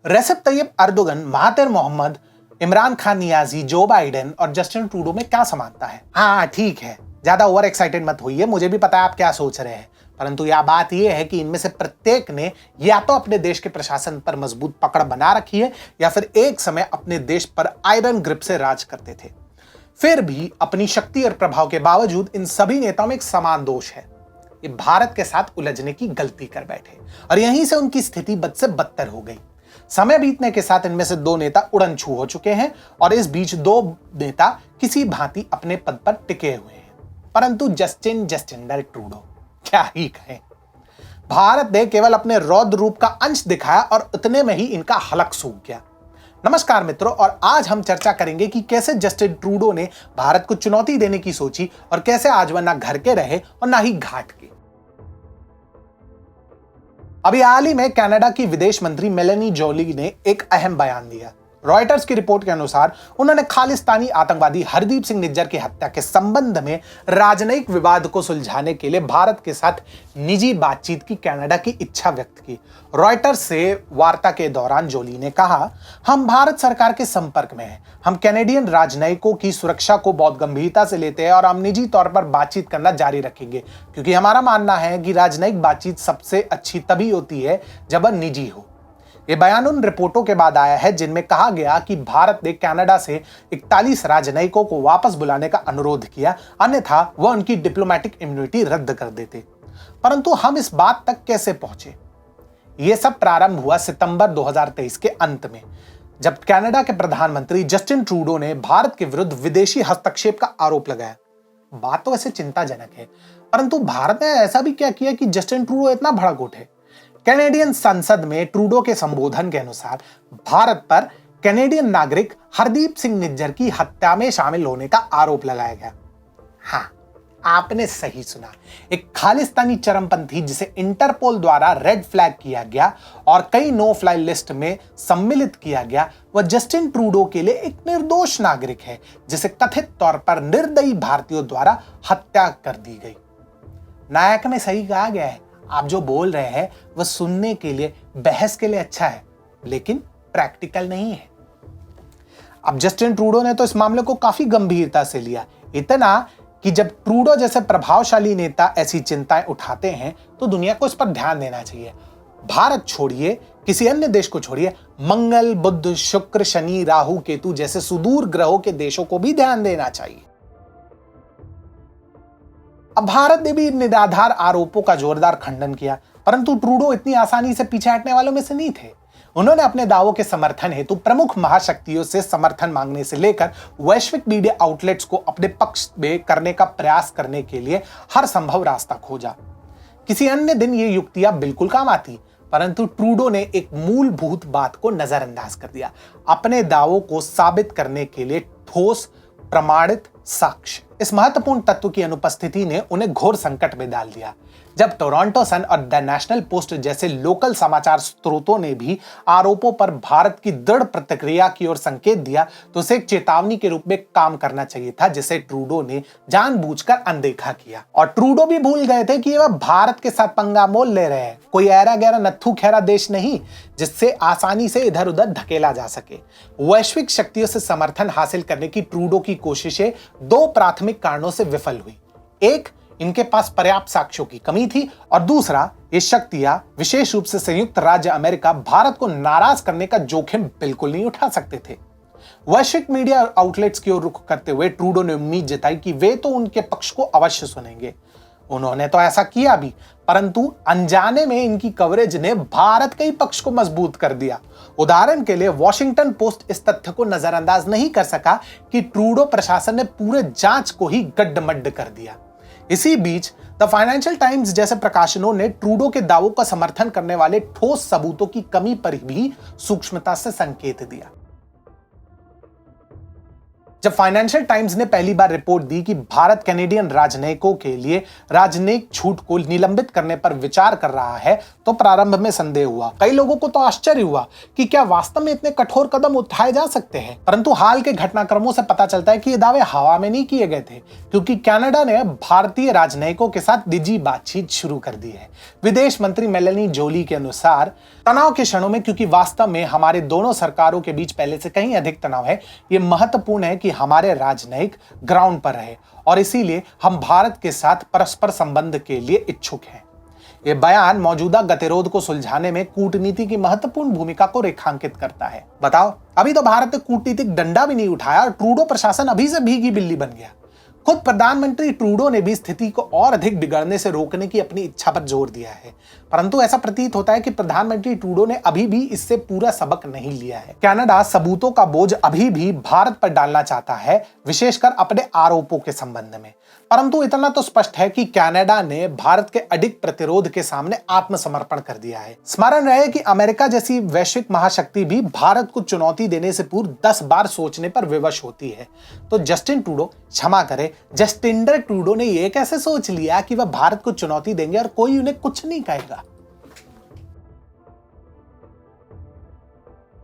रेसिप Tayyip Erdogan, Mahathir Mohamad, Imran Khan Niazi, Joe Biden और Justin Trudeau में क्या समानता है? हाँ ठीक है, ज्यादा ओवर एक्साइटेड मत होइए, मुझे भी पता है आप क्या सोच रहे हैं, परंतु यह बात यह है कि इनमें से प्रत्येक ने या तो अपने देश के प्रशासन पर मजबूत पकड़ बना रखी है या फिर एक समय अपने देश पर आयरन ग्रिप से राज करते थे। फिर भी अपनी शक्ति और प्रभाव के बावजूद इन सभी नेताओं में एक समान दोष है, ये भारत के साथ उलझने की गलती कर बैठे और यहीं से उनकी स्थिति बद से बदतर हो गई। समय बीतने के साथ इनमें से दो नेता उड़न छू हो चुके हैं और इस बीच दो नेता किसी भांति अपने पद पर टिके हुए हैं, परंतु जस्टिन ट्रूडो क्या ही कहें। भारत ने केवल अपने रौद्र रूप का अंश दिखाया और उतने में ही इनका हलक सूख गया। नमस्कार मित्रों, और आज हम चर्चा करेंगे कि कैसे जस्टिन ट्रूडो ने भारत को चुनौती देने की सोची और कैसे आज वह ना घर के रहे और ना ही घाट के। अभी हाल ही में कनाडा की विदेश मंत्री मेलेनी जोली ने एक अहम बयान दिया। रॉयटर्स की रिपोर्ट के अनुसार उन्होंने खालिस्तानी आतंकवादी हरदीप सिंह निज्जर की हत्या के संबंध में राजनयिक विवाद को सुलझाने के लिए भारत के साथ निजी बातचीत की कनाडा की इच्छा व्यक्त की। रॉयटर्स से वार्ता के दौरान जोली ने कहा, हम भारत सरकार के संपर्क में हैं, हम कैनेडियन राजनयिकों की सुरक्षा को बहुत गंभीरता से लेते हैं और हम निजी तौर पर बातचीत करना जारी रखेंगे, क्योंकि हमारा मानना है कि राजनयिक बातचीत सबसे अच्छी तभी होती है जब वह निजी हो। यह बयान उन रिपोर्टों के बाद आया है जिनमें कहा गया कि भारत ने कनाडा से 41 राजनयिकों को वापस बुलाने का अनुरोध किया, अन्यथा वह उनकी डिप्लोमेटिक इम्यूनिटी रद्द कर देते। परंतु हम इस बात तक कैसे पहुंचे? यह सब प्रारंभ हुआ सितंबर 2023 के अंत में, जब कनाडा के प्रधानमंत्री जस्टिन ट्रूडो ने भारत के विरुद्ध विदेशी हस्तक्षेप का आरोप लगाया। बात तो वैसे चिंताजनक है, परंतु भारत ने ऐसा भी क्या किया कि जस्टिन ट्रूडो इतना भड़क उठे? कैनेडियन संसद में ट्रूडो के संबोधन के अनुसार भारत पर कैनेडियन नागरिक हरदीप सिंह निज्जर की हत्या में शामिल होने का आरोप लगाया गया। हाँ, आपने सही सुना, एक खालिस्तानी चरमपंथी जिसे इंटरपोल द्वारा रेड फ्लैग किया गया और कई नो फ्लाई लिस्ट में सम्मिलित किया गया, वह जस्टिन ट्रूडो के लिए एक निर्दोष नागरिक है जिसे कथित तौर पर निर्दयी भारतीयों द्वारा हत्या कर दी गई। नायक में सही कहा गया है, आप जो बोल रहे हैं वह सुनने के लिए, बहस के लिए अच्छा है, लेकिन प्रैक्टिकल नहीं है। अब जस्टिन ट्रूडो ने तो इस मामले को काफी गंभीरता से लिया, इतना कि जब ट्रूडो जैसे प्रभावशाली नेता ऐसी चिंताएं उठाते हैं तो दुनिया को इस पर ध्यान देना चाहिए। भारत छोड़िए, किसी अन्य देश को छोड़िए, मंगल, बुध, शुक्र, शनि, राहु, केतु जैसे सुदूर ग्रहों के देशों को भी ध्यान देना चाहिए। अब भारत ने भी निराधार आरोपों का जोरदार खंडन किया, परंतु ट्रूडो इतनी आसानी से पीछे हटने वालों में से नहीं थे। उन्होंने अपने दावों के समर्थन हेतु प्रमुख महाशक्तियों से समर्थन मांगने से लेकर वैश्विक मीडिया आउटलेट्स को अपने पक्ष में करने का प्रयास करने के लिए हर संभव रास्ता खोजा। किसी अन्य दिन ये युक्तियां बिल्कुल काम आती, परंतु ट्रूडो ने एक मूलभूत बात को नजरअंदाज कर दिया, अपने दावों को साबित करने के लिए ठोस प्रमाणित साक्ष्य। इस महत्वपूर्ण तत्व की अनुपस्थिति ने उन्हें घोर संकट में डाल दिया। जब टोरंटो सन और द नेशनल पोस्ट जैसे लोकल समाचार स्रोतों ने भी आरोपों पर भारत की दृढ़ प्रतिक्रिया की ओर संकेत दिया, तो उसे एक चेतावनी के रूप में काम करना चाहिए था, जिसे ट्रूडो ने जानबूझकर अनदेखा किया। और ट्रूडो भी भूल गए थे कि वह भारत के साथ पंगा मोल ले रहे हैं, कोई ऐरा गैरा नत्थू खैरा देश नहीं जिससे आसानी से इधर उधर धकेला जा सके। वैश्विक शक्तियों से समर्थन हासिल करने की ट्रूडो की कोशिशें दो प्राथमिक कारणों से विफल हुई। एक, इनके पास पर्याप्त साक्ष्यों की कमी थी, और दूसरा, ये शक्तियां, विशेष रूप से संयुक्त राज्य अमेरिका, भारत को नाराज करने का जोखिम बिल्कुल नहीं उठा सकते थे। वैश्विक मीडिया आउटलेट्स की ओर रुख करते हुए ट्रूडो ने उम्मीद जताई कि वे तो उनके पक्ष को अवश्य सुनेंगे। उन्होंने तो ऐसा किया भी, परंतु अनजाने में इनकी कवरेज ने भारत के ही पक्ष को मजबूत कर दिया। उदाहरण के लिए वॉशिंगटन पोस्ट इस तथ्य को नजरअंदाज नहीं कर सका कि ट्रूडो प्रशासन ने पूरे जांच को ही गड्ढमड्ढ कर दिया। इसी बीच द फाइनेंशियल टाइम्स जैसे प्रकाशनों ने ट्रूडो के दावों का समर्थन करने वाले ठोस सबूतों की कमी पर भी सूक्ष्मता से संकेत दिया। जब फाइनेंशियल टाइम्स ने पहली बार रिपोर्ट दी कि भारत कैनेडियन राजनयिकों के लिए राजनयिक छूट को निलंबित करने पर विचार कर रहा है, तो प्रारंभ में संदेह हुआ। कई लोगों को तो आश्चर्य हुआ कि क्या वास्तव में इतने कठोर कदम उठाए जा सकते हैं। परंतु हाल के घटनाक्रमों से पता चलता है कि ये दावे हवा में नहीं किए गए थे, क्योंकि कनाडा ने भारतीय राजनयिकों के साथ निजी बातचीत शुरू कर दी है। विदेश मंत्री मेलेनी जोली के अनुसार तनाव के क्षणों में, क्योंकि वास्तव में हमारे दोनों सरकारों के बीच पहले से कहीं अधिक तनाव है, ये महत्वपूर्ण है कि हमारे राजनयिक ग्राउंड पर रहे और इसीलिए हम भारत के साथ परस्पर संबंध के लिए इच्छुक हैं। यह बयान मौजूदा गतिरोध को सुलझाने में कूटनीति की महत्वपूर्ण भूमिका को रेखांकित करता है। बताओ, अभी तो भारत ने कूटनीतिक डंडा भी नहीं उठाया और ट्रूडो प्रशासन अभी से भीगी बिल्ली बन गया। खुद प्रधानमंत्री ट्रूडो ने भी स्थिति को और अधिक बिगड़ने से रोकने की अपनी इच्छा पर जोर दिया है, परंतु ऐसा प्रतीत होता है कि प्रधानमंत्री ट्रूडो ने अभी भी इससे पूरा सबक नहीं लिया है। कनाडा सबूतों का बोझ अभी भी भारत पर डालना चाहता है, विशेषकर अपने आरोपों के संबंध में। परंतु इतना तो स्पष्ट है कि कनाडा ने भारत के अडिग प्रतिरोध के सामने आत्मसमर्पण कर दिया है। स्मरण रहे कि अमेरिका जैसी वैश्विक महाशक्ति भी भारत को चुनौती देने से पूर्व 10 बार सोचने पर विवश होती है। तो जस्टिन ट्रूडो, क्षमा करे, जस्टिंडर ट्रूडो ने यह कैसे सोच लिया कि वह भारत को चुनौती देंगे और कोई उन्हें कुछ नहीं कहेगा।